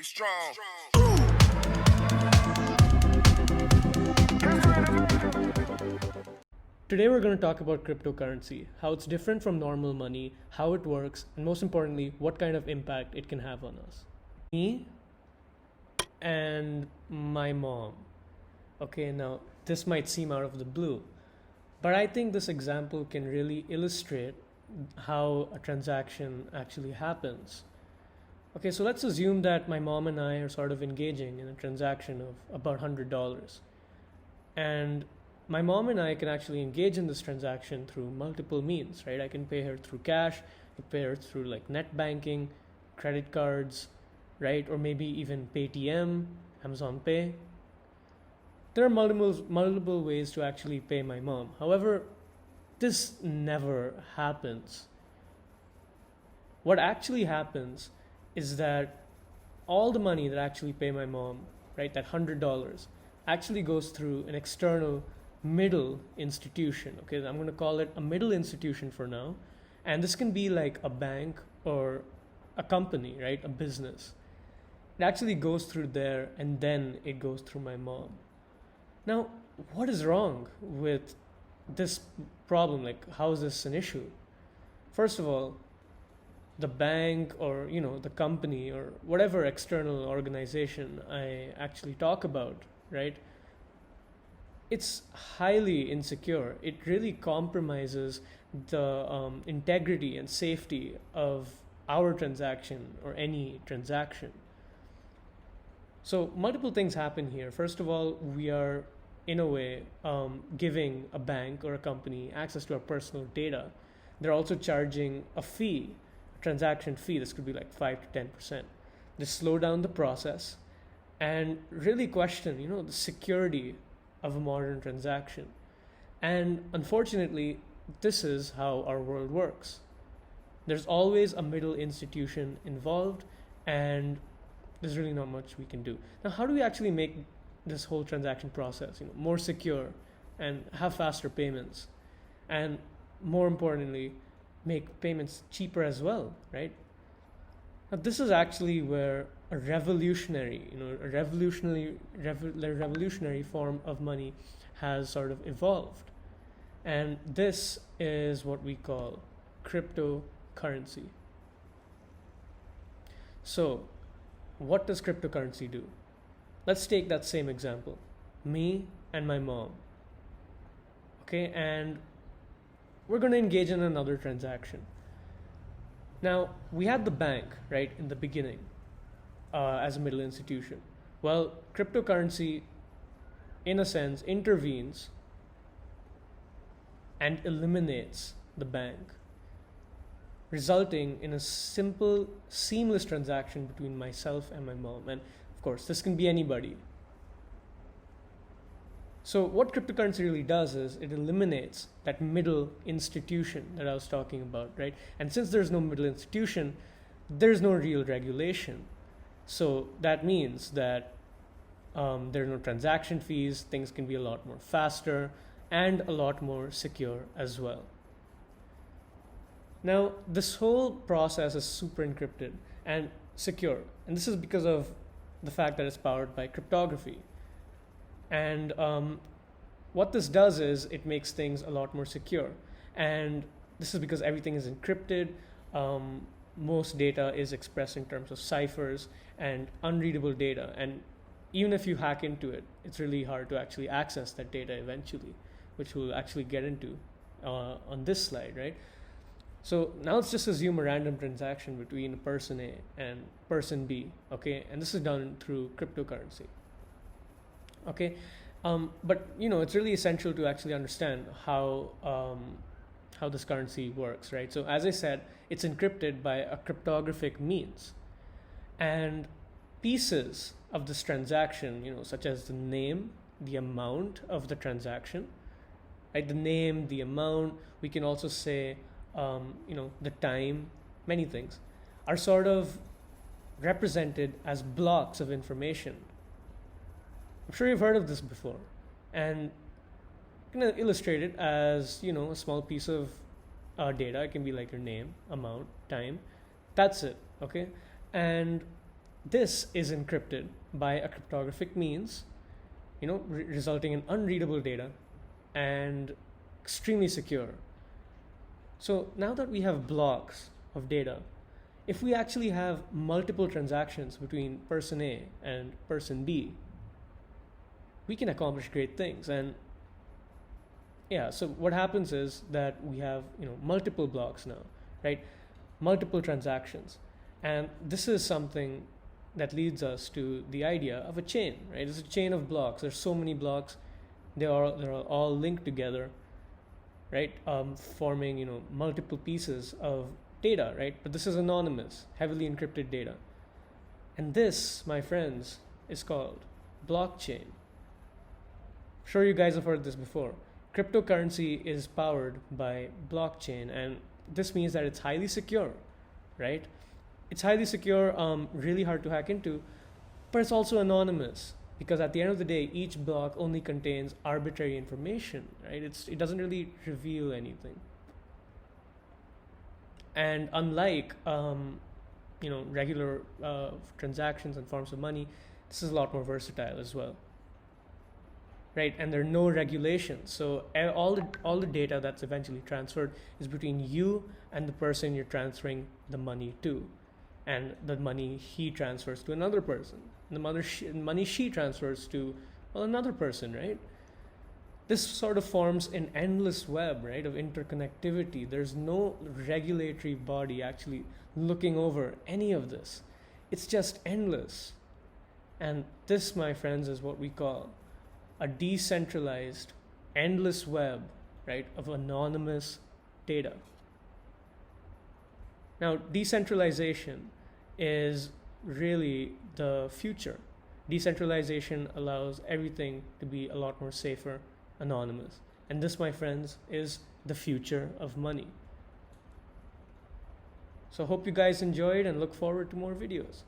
Be strong. Today we're going to talk about cryptocurrency, how it's different from normal money, how it works, and most importantly, what kind of impact it can have on us. Me and my mom. Okay, now this might seem out of the blue, but I think this example can really illustrate how a transaction actually happens. Okay, so let's assume that my mom and I are sort of engaging in a transaction of about $100. And my mom and I can actually engage in this transaction through multiple means, right? I can pay her through cash, I can pay her through like net banking, credit cards, right? Or maybe even Paytm, Amazon Pay. There are multiple ways to actually pay my mom. However, this never happens. What actually happens is that all the money that I actually pay my mom, right, that $100, actually goes through an external middle institution. Okay, I'm going to call it a middle institution for now. And this can be like a bank or a company, right, a business. It actually goes through there and then it goes through my mom. Now, what is wrong with this problem? Like, how is this an issue? First of all, the bank or the company or whatever external organization I actually talk about, right? It's highly insecure. It really compromises the integrity and safety of our transaction or any transaction. So multiple things happen here. First of all, we are in a way giving a bank or a company access to our personal data. They're also charging a fee, a transaction fee. This could be like 5 to 10%. They slow down the process and really question, the security of a modern transaction. And unfortunately, this is how our world works. There's always a middle institution involved, and there's really not much we can do. Now, how do we actually make this whole transaction process, more secure and have faster payments? And more importantly, make payments cheaper as well, right? Now, this is actually where a revolutionary form of money has sort of evolved. And this is what we call cryptocurrency. So, what does cryptocurrency do? Let's take that same example. Me and my mom. Okay, and we're going to engage in another transaction. Now, we had the bank, right, in the beginning as a middle institution. Well, cryptocurrency, in a sense, intervenes and eliminates the bank, resulting in a simple, seamless transaction between myself and my mom. And of course, this can be anybody. So what cryptocurrency really does is it eliminates that middle institution that I was talking about, right? And since there's no middle institution, there's no real regulation. So that means that there are no transaction fees, things can be a lot more faster and a lot more secure as well. Now, this whole process is super encrypted and secure. And this is because of the fact that it's powered by cryptography. And what this does is it makes things a lot more secure. And this is because everything is encrypted. Most data is expressed in terms of ciphers and unreadable data. And even if you hack into it, it's really hard to actually access that data eventually, which we'll actually get into on this slide, right? So now let's just assume a random transaction between person A and person B, okay? And this is done through cryptocurrency. Okay, but it's really essential to actually understand how this currency works, right? So as I said, it's encrypted by a cryptographic means, and pieces of this transaction, such as the name, the amount of the transaction, right? The name, the amount. We can also say, the time. Many things are sort of represented as blocks of information. I'm sure you've heard of this before, and I'm going to illustrate it as a small piece of data. It can be like your name, amount, time. That's it, okay? And This is encrypted by a cryptographic means, resulting in unreadable data and extremely secure. So now that we have blocks of data, if we actually have multiple transactions between person A and person B, we can accomplish great things. And yeah, so what happens is that we have multiple blocks now, right? Multiple transactions. And this is something that leads us to the idea of a chain, right? It's a chain of blocks. There's so many blocks. They're all linked together, right? Forming multiple pieces of data, right? But this is anonymous, heavily encrypted data. And this, my friends, is called blockchain. I'm sure you guys have heard this before. Cryptocurrency is powered by blockchain, and this means that it's highly secure, right? It's highly secure, really hard to hack into, but it's also anonymous, because at the end of the day, each block only contains arbitrary information, right? It doesn't really reveal anything. And unlike regular transactions and forms of money, this is a lot more versatile as well, right? And there are no regulations, so all the data that's eventually transferred is between you and the person you're transferring the money to, and the money he transfers to another person, and the money she transfers to another person, right? This sort of forms an endless web, right, of interconnectivity. There's no regulatory body actually looking over any of this. It's just endless. And this, my friends, is what we call a decentralized, endless web, right, of anonymous data. Now, decentralization is really the future. Decentralization allows everything to be a lot more safer, anonymous. And this, my friends, is the future of money. So hope you guys enjoyed and look forward to more videos.